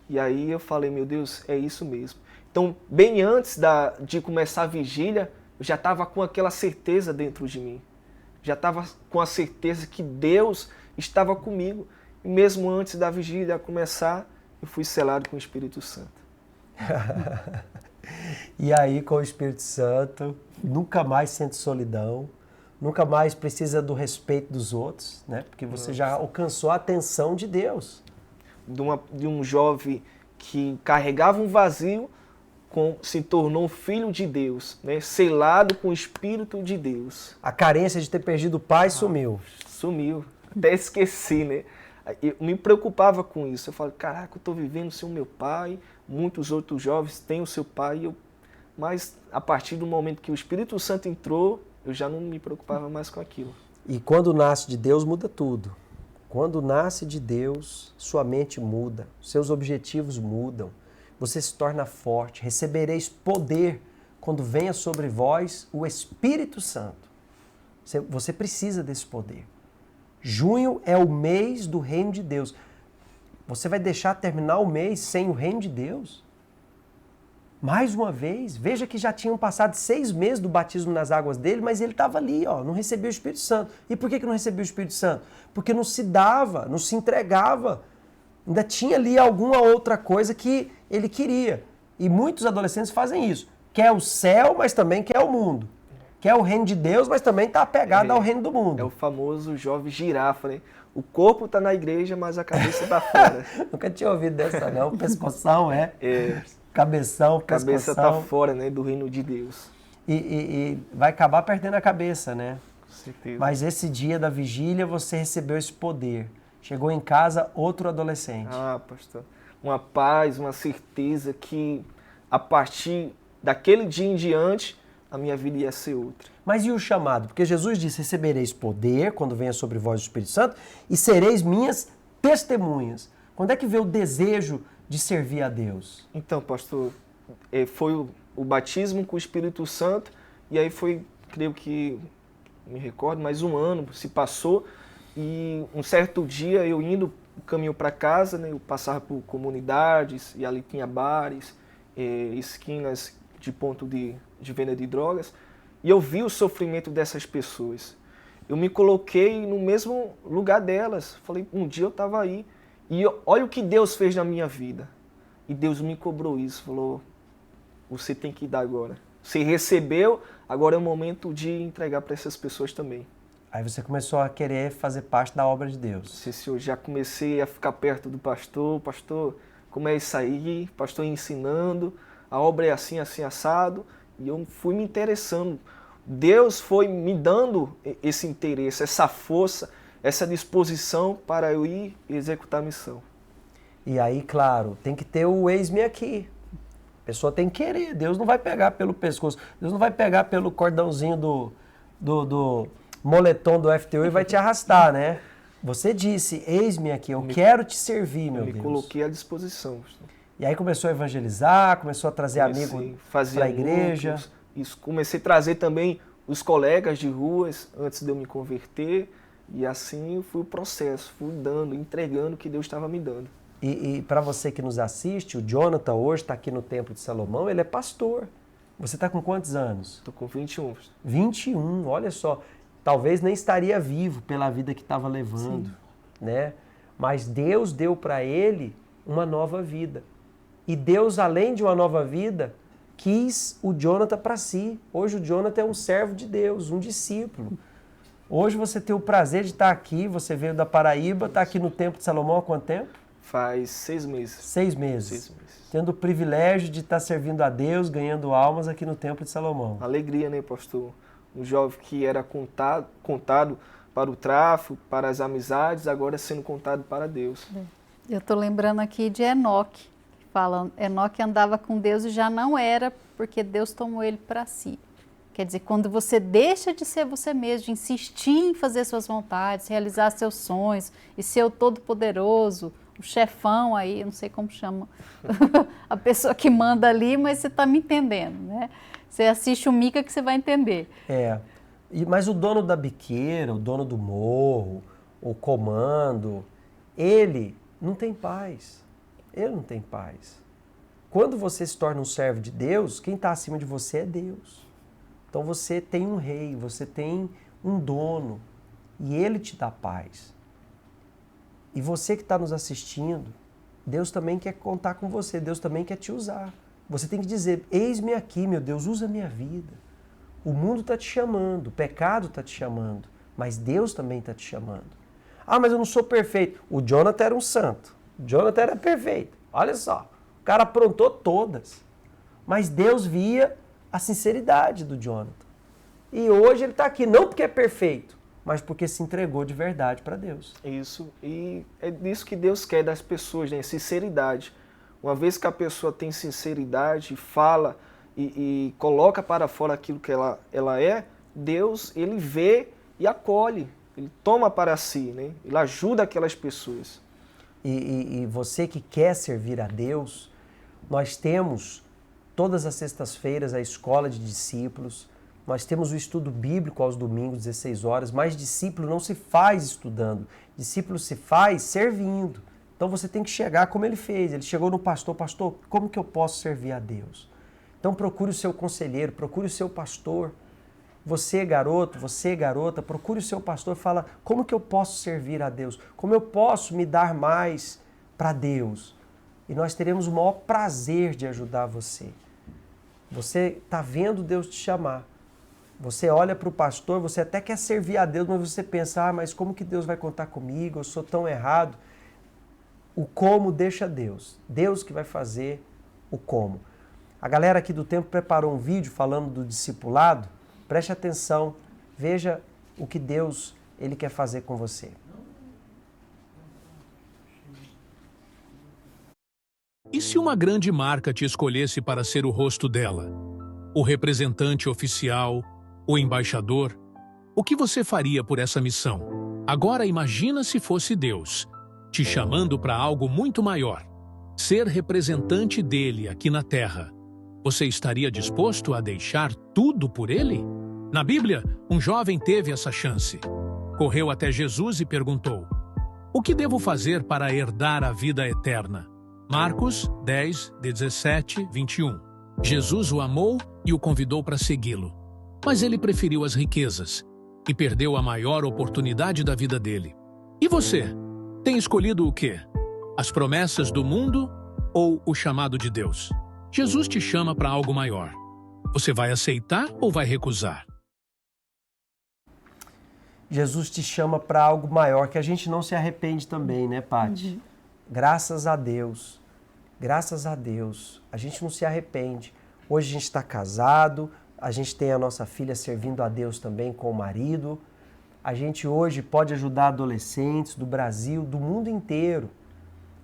Speaker 2: E aí eu falei, meu Deus, é isso mesmo. Então, bem antes de começar a vigília, eu já estava com aquela certeza dentro de mim. Já estava com a certeza que Deus estava comigo. E mesmo antes da vigília começar, eu fui selado com o Espírito Santo.
Speaker 1: E aí, com o Espírito Santo, nunca mais sente solidão, nunca mais precisa do respeito dos outros, né? Porque você já alcançou a atenção de Deus.
Speaker 2: De um jovem que carregava um vazio, se tornou filho de Deus, né? Selado com o Espírito de Deus.
Speaker 1: A carência de ter perdido o pai sumiu.
Speaker 2: Sumiu. Até esqueci, né? Eu me preocupava com isso. Eu falei, caraca, eu estou vivendo sem o meu pai, muitos outros jovens têm o seu pai, mas a partir do momento que o Espírito Santo entrou, eu já não me preocupava mais com aquilo.
Speaker 1: E quando nasce de Deus, muda tudo. Quando nasce de Deus, sua mente muda, seus objetivos mudam. Você se torna forte, recebereis poder quando venha sobre vós o Espírito Santo. Você precisa desse poder. Junho é o mês do reino de Deus. Você vai deixar terminar o mês sem o reino de Deus? Mais uma vez, veja que já tinham passado 6 meses do batismo nas águas dele, mas ele estava ali, não recebia o Espírito Santo. E por que não recebia o Espírito Santo? Porque não se dava, não se entregava. Ainda tinha ali alguma outra coisa que ele queria. E muitos adolescentes fazem isso. Quer o céu, mas também quer o mundo. Quer o reino de Deus, mas também está apegado ao reino do mundo.
Speaker 2: É o famoso jovem girafa, né? O corpo está na igreja, mas a cabeça está fora.
Speaker 1: Nunca tinha ouvido dessa não. Pescoção, Cabeção, pescoção.
Speaker 2: A cabeça está fora, né, do reino de Deus.
Speaker 1: E vai acabar perdendo a cabeça, né?
Speaker 2: Com certeza.
Speaker 1: Mas esse dia da vigília você recebeu esse poder. Chegou em casa outro adolescente.
Speaker 2: Pastor. Uma paz, uma certeza que a partir daquele dia em diante, a minha vida ia ser outra.
Speaker 1: Mas e o chamado? Porque Jesus disse, recebereis poder quando venha sobre vós o Espírito Santo e sereis minhas testemunhas. Quando é que veio o desejo de servir a Deus?
Speaker 2: Então, pastor, foi o batismo com o Espírito Santo, e aí foi, creio que, me recordo, mais um ano se passou, e um certo dia eu indo o caminho para casa, né, eu passava por comunidades, e ali tinha bares, esquinas de ponto de venda de drogas, e eu vi o sofrimento dessas pessoas. Eu me coloquei no mesmo lugar delas. Falei, um dia eu estava aí, e olha o que Deus fez na minha vida. E Deus me cobrou isso, falou, você tem que dar agora. Você recebeu, agora é o momento de entregar para essas pessoas também.
Speaker 1: Aí você começou a querer fazer parte da obra de Deus.
Speaker 2: Sim, senhor, já comecei a ficar perto do pastor, como é isso aí, pastor ensinando, a obra é assim, assim, assado, e eu fui me interessando. Deus foi me dando esse interesse, essa força, essa disposição para eu ir executar a missão.
Speaker 1: E aí, claro, tem que ter o eis-me aqui. A pessoa tem que querer. Deus não vai pegar pelo pescoço. Deus não vai pegar pelo cordãozinho do moletom do FTU e vai te arrastar, né? Você disse, eis-me aqui, eu quero te servir, meu Deus.
Speaker 2: Me coloquei à disposição.
Speaker 1: E aí começou a evangelizar, começou a trazer amigos para a igreja.
Speaker 2: Isso, comecei a trazer também os colegas de ruas antes de eu me converter. E assim foi o processo, fui dando, entregando o que Deus estava me dando.
Speaker 1: E para você que nos assiste, o Jonathan hoje está aqui no Templo de Salomão, ele é pastor. Você está com quantos anos?
Speaker 2: Estou com 21.
Speaker 1: 21, olha só. Talvez nem estaria vivo pela vida que estava levando, né? Mas Deus deu para ele uma nova vida. E Deus, além de uma nova vida, quis o Jonathan para si. Hoje o Jonathan é um servo de Deus, um discípulo. Hoje você tem o prazer de estar aqui, você veio da Paraíba, está aqui no Templo de Salomão há quanto tempo?
Speaker 2: Faz 6 meses.
Speaker 1: 6 meses.
Speaker 2: 6 meses.
Speaker 1: Tendo o privilégio de estar servindo a Deus, ganhando almas aqui no Templo de Salomão.
Speaker 2: Alegria, né, pastor? Um jovem que era contado para o tráfico, para as amizades, agora sendo contado para Deus.
Speaker 3: Eu estou lembrando aqui de Enoque, falando, Enoque andava com Deus e já não era, porque Deus tomou ele para si. Quer dizer, quando você deixa de ser você mesmo, de insistir em fazer suas vontades, realizar seus sonhos e ser o todo-poderoso, o chefão aí, eu não sei como chama, a pessoa que manda ali, mas você está me entendendo, né? Você assiste o Mica que você vai entender.
Speaker 1: Mas o dono da biqueira, o dono do morro, o comando, ele não tem paz. Ele não tem paz. Quando você se torna um servo de Deus, quem está acima de você é Deus. Então você tem um rei, você tem um dono e ele te dá paz. E você que está nos assistindo, Deus também quer contar com você, Deus também quer te usar. Você tem que dizer, eis-me aqui, meu Deus, usa a minha vida. O mundo está te chamando, o pecado está te chamando, mas Deus também está te chamando. Ah, mas eu não sou perfeito. O Jonathan era um santo, o Jonathan era perfeito. Olha só, o cara aprontou todas. Mas Deus via a sinceridade do Jonathan. E hoje ele está aqui, não porque é perfeito, mas porque se entregou de verdade para Deus.
Speaker 2: Isso, e é disso que Deus quer das pessoas, né? Sinceridade. Uma vez que a pessoa tem sinceridade, fala e coloca para fora aquilo que ela é, Deus, ele vê e acolhe, ele toma para si, né? Ele ajuda aquelas pessoas.
Speaker 1: E você que quer servir a Deus, nós temos todas as sextas-feiras a escola de discípulos, nós temos o estudo bíblico aos domingos, 16 horas, mas discípulo não se faz estudando, discípulo se faz servindo. Então você tem que chegar como ele fez. Ele chegou no pastor, pastor, como que eu posso servir a Deus? Então procure o seu conselheiro, procure o seu pastor. Você, garoto, você, garota, procure o seu pastor e fala, como que eu posso servir a Deus? Como eu posso me dar mais para Deus? E nós teremos o maior prazer de ajudar você. Você está vendo Deus te chamar. Você olha para o pastor, você até quer servir a Deus, mas você pensa, mas como que Deus vai contar comigo? Eu sou tão errado. O como deixa Deus. Deus que vai fazer o como. A galera aqui do Templo preparou um vídeo falando do discipulado. Preste atenção, veja o que Deus ele quer fazer com você.
Speaker 4: E se uma grande marca te escolhesse para ser o rosto dela, o representante oficial, o embaixador, o que você faria por essa missão? Agora imagina se fosse Deus, te chamando para algo muito maior, ser representante dele aqui na Terra. Você estaria disposto a deixar tudo por ele? Na Bíblia, um jovem teve essa chance. Correu até Jesus e perguntou: o que devo fazer para herdar a vida eterna? Marcos 10, 17, 21. Jesus o amou e o convidou para segui-lo. Mas ele preferiu as riquezas e perdeu a maior oportunidade da vida dele. E você? Tem escolhido o quê? As promessas do mundo ou o chamado de Deus? Jesus te chama para algo maior. Você vai aceitar ou vai recusar?
Speaker 1: Jesus te chama para algo maior, que a gente não se arrepende também, né, Paty? Graças a Deus. Graças a Deus. A gente não se arrepende. Hoje a gente está casado, a gente tem a nossa filha servindo a Deus também com o marido. A gente hoje pode ajudar adolescentes do Brasil, do mundo inteiro.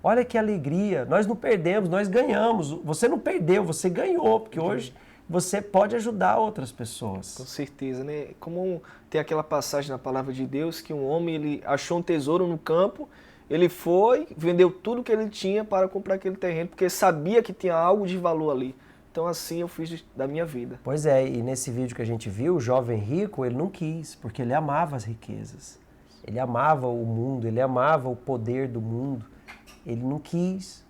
Speaker 1: Olha que alegria. Nós não perdemos, nós ganhamos. Você não perdeu, você ganhou, porque hoje você pode ajudar outras pessoas.
Speaker 2: Com certeza, né? Como tem aquela passagem na palavra de Deus que um homem ele achou um tesouro no campo, ele foi, vendeu tudo que ele tinha para comprar aquele terreno, porque sabia que tinha algo de valor ali. Então assim eu fiz da minha vida.
Speaker 1: Pois é, e nesse vídeo que a gente viu, o jovem rico, ele não quis, porque ele amava as riquezas. Ele amava o mundo, ele amava o poder do mundo. Ele não quis.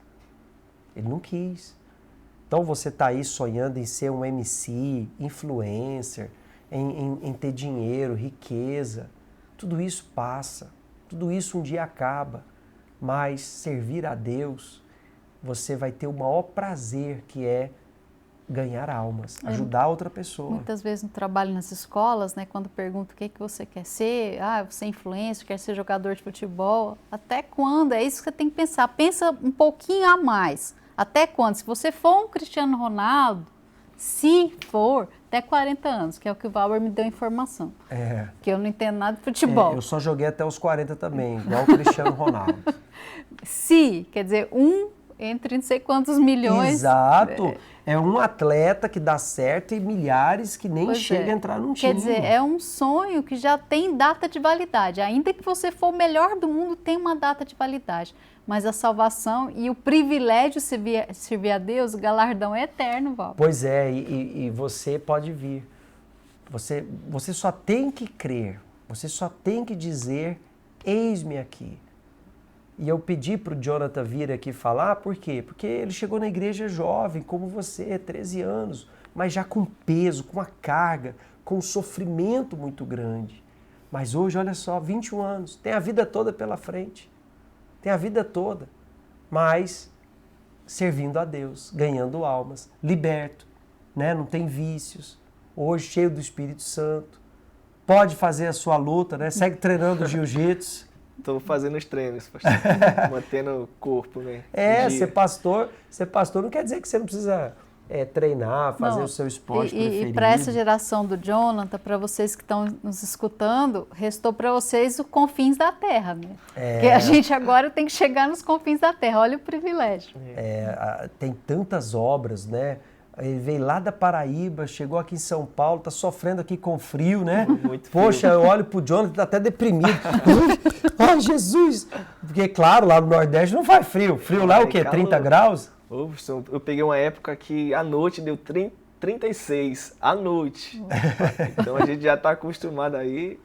Speaker 1: Ele não quis. Então você está aí sonhando em ser um MC, influencer, em ter dinheiro, riqueza. Tudo isso passa. Tudo isso um dia acaba. Mas servir a Deus, você vai ter o maior prazer, que é ganhar almas, ajudar outra pessoa.
Speaker 3: Muitas vezes no trabalho nas escolas, né, quando perguntam o que você quer ser, você é influencer, quer ser jogador de futebol, até quando? É isso que você tem que pensar. Pensa um pouquinho a mais. Até quando? Se você for um Cristiano Ronaldo, se for, até 40 anos, que é o que o Valber me deu informação. Que eu não entendo nada de futebol.
Speaker 1: Eu só joguei até os 40 também, igual o Cristiano Ronaldo.
Speaker 3: Se, quer dizer, entre não sei quantos milhões.
Speaker 1: Exato. É um atleta que dá certo e milhares que nem chega a entrar num time.
Speaker 3: Quer dizer, é um sonho que já tem data de validade. Ainda que você for o melhor do mundo, tem uma data de validade. Mas a salvação e o privilégio de servir a Deus, o galardão é eterno, Val.
Speaker 1: Pois é, e você pode vir. Você só tem que crer. Você só tem que dizer, eis-me aqui. E eu pedi para o Jonathan vir aqui falar, por quê? Porque ele chegou na igreja jovem, como você, 13 anos, mas já com peso, com uma carga, com um sofrimento muito grande. Mas hoje, olha só, 21 anos, tem a vida toda pela frente. Tem a vida toda, mas servindo a Deus, ganhando almas, liberto, né? Não tem vícios, hoje cheio do Espírito Santo. Pode fazer a sua luta, né? Segue treinando jiu-jitsu.
Speaker 2: Estou fazendo os treinos, pastor. Mantendo o corpo, né?
Speaker 1: Ser pastor não quer dizer que você não precisa treinar, fazer o seu esporte preferido.
Speaker 3: E para essa geração do Jonathan, para vocês que estão nos escutando, restou para vocês os confins da terra, né? Porque a gente agora tem que chegar nos confins da terra, olha o privilégio.
Speaker 1: Tem tantas obras, né? Ele veio lá da Paraíba, chegou aqui em São Paulo, tá sofrendo aqui com frio, né?
Speaker 2: Muito frio.
Speaker 1: Poxa, eu olho pro Jonathan, tá até deprimido. Ai, Jesus! Porque, claro, lá no Nordeste não faz frio. Frio lá é o quê? 30 graus?
Speaker 2: Eu peguei uma época que à noite deu 36, à noite. Então a gente já tá acostumado aí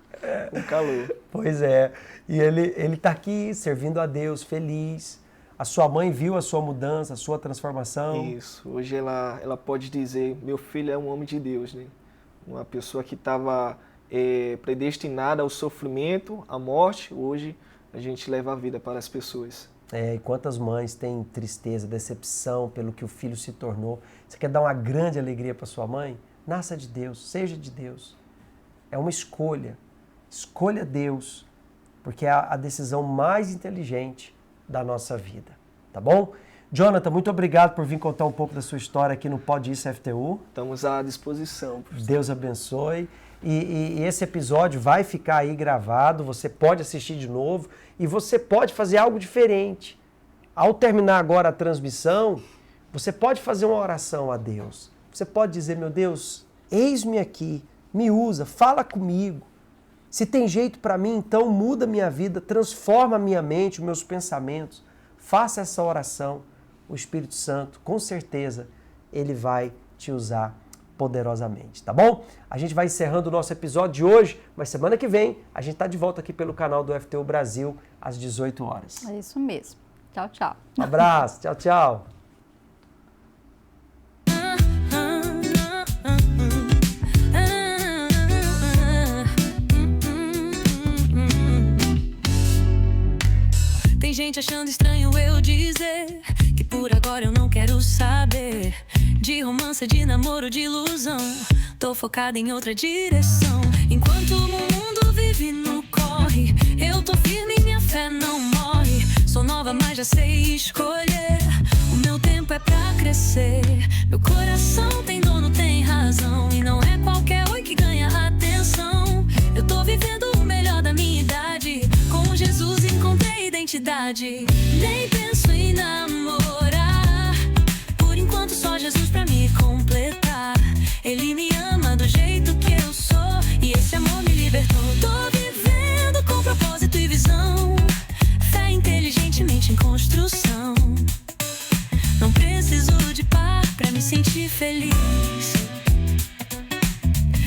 Speaker 2: com calor.
Speaker 1: Pois é. E ele tá aqui servindo a Deus, feliz. A sua mãe viu a sua mudança, a sua transformação.
Speaker 2: Isso. Hoje ela pode dizer, meu filho é um homem de Deus, né? Uma pessoa que estava predestinada ao sofrimento, à morte. Hoje a gente leva a vida para as pessoas.
Speaker 1: E quantas mães têm tristeza, decepção pelo que o filho se tornou. Você quer dar uma grande alegria para sua mãe? Nasça de Deus, seja de Deus. É uma escolha. Escolha Deus, porque é a decisão mais inteligente da nossa vida, tá bom? Jonathan, muito obrigado por vir contar um pouco da sua história aqui no Pode Isso FTU.
Speaker 2: Estamos à disposição. Professor.
Speaker 1: Deus abençoe. E esse episódio vai ficar aí gravado, você pode assistir de novo e você pode fazer algo diferente. Ao terminar agora a transmissão, Você pode fazer uma oração a Deus. Você pode dizer, meu Deus, eis-me aqui, me usa, fala comigo. Se tem jeito para mim, então muda minha vida, transforma a minha mente, os meus pensamentos. Faça essa oração. O Espírito Santo, com certeza, ele vai te usar poderosamente, tá bom? A gente vai encerrando o nosso episódio de hoje, mas semana que vem a gente está de volta aqui pelo canal do FTU Brasil às 18 horas.
Speaker 3: É isso mesmo. Tchau, tchau.
Speaker 1: Um abraço, tchau, tchau.
Speaker 5: Tem gente achando estranho eu dizer que por agora eu não quero saber de romance, de namoro, de ilusão. Tô focada em outra direção. Enquanto o mundo vive no corre, eu tô firme e minha fé não morre. Sou nova, mas já sei escolher. O meu tempo é pra crescer. Meu coração tem dono, tem razão. E não é qualquer oi que ganha atenção. Eu tô vivendo o melhor da minha idade. Com Jesus encontrei identidade. Nem penso em namorar. Por enquanto só Jesus pra me completar. Ele me ama do jeito que eu sou. E esse amor me libertou. Tô vivendo com propósito e visão. Fé inteligentemente em construção. Não preciso de par pra me sentir feliz.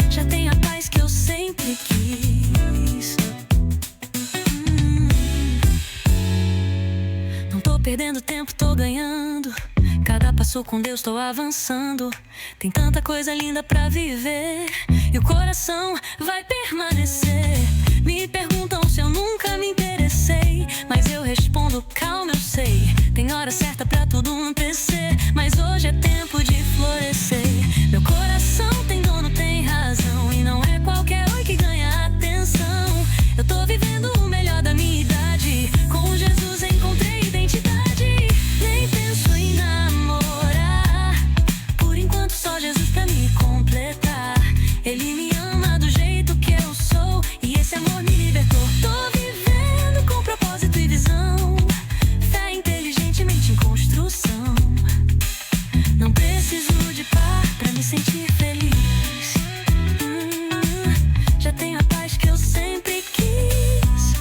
Speaker 5: Já tenho a paz que eu sempre quis. Não tô perdendo tempo, tô ganhando. Cada passo com Deus tô avançando. Tem tanta coisa linda pra viver. E o coração vai permanecer. Me perguntam se eu nunca me interessei. Mas eu respondo, calma, eu sei. Tem hora certa pra tudo acontecer. Mas hoje é tempo de florescer. Meu coração tem dono, tem razão. E não é qualquer oi que ganha atenção. Eu tô vivendo o melhor da minha idade. Com Jesus encontrei identidade. Nem penso em namorar. Por enquanto só Jesus pra me completar. Ele me ama do jeito que eu sou. E esse amor me libertou. Tô vivendo com propósito e visão. Fé inteligentemente em construção. Não preciso de par pra me sentir feliz. Já tenho a paz que eu sempre quis.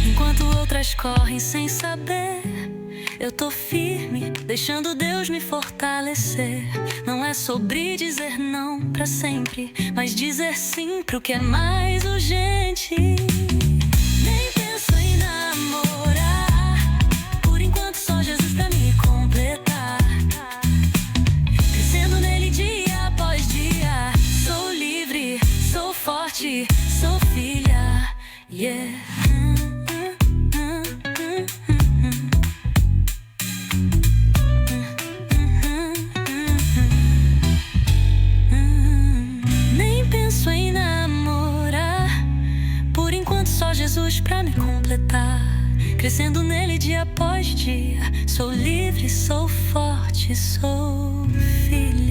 Speaker 5: Enquanto outras correm sem saber, eu tô firme, deixando Deus me fortalecer. Não é sobre dizer não pra sempre, mas dizer sim pro que é mais urgente. Nem penso em namorar. Por enquanto só Jesus pra me completar. Crescendo nele dia após dia. Sou livre, sou forte, sou filha. Yeah. Nem penso em namorar. Por enquanto só Jesus pra me completar. Crescendo nele dia após dia. Sou livre, sou forte, sou filha.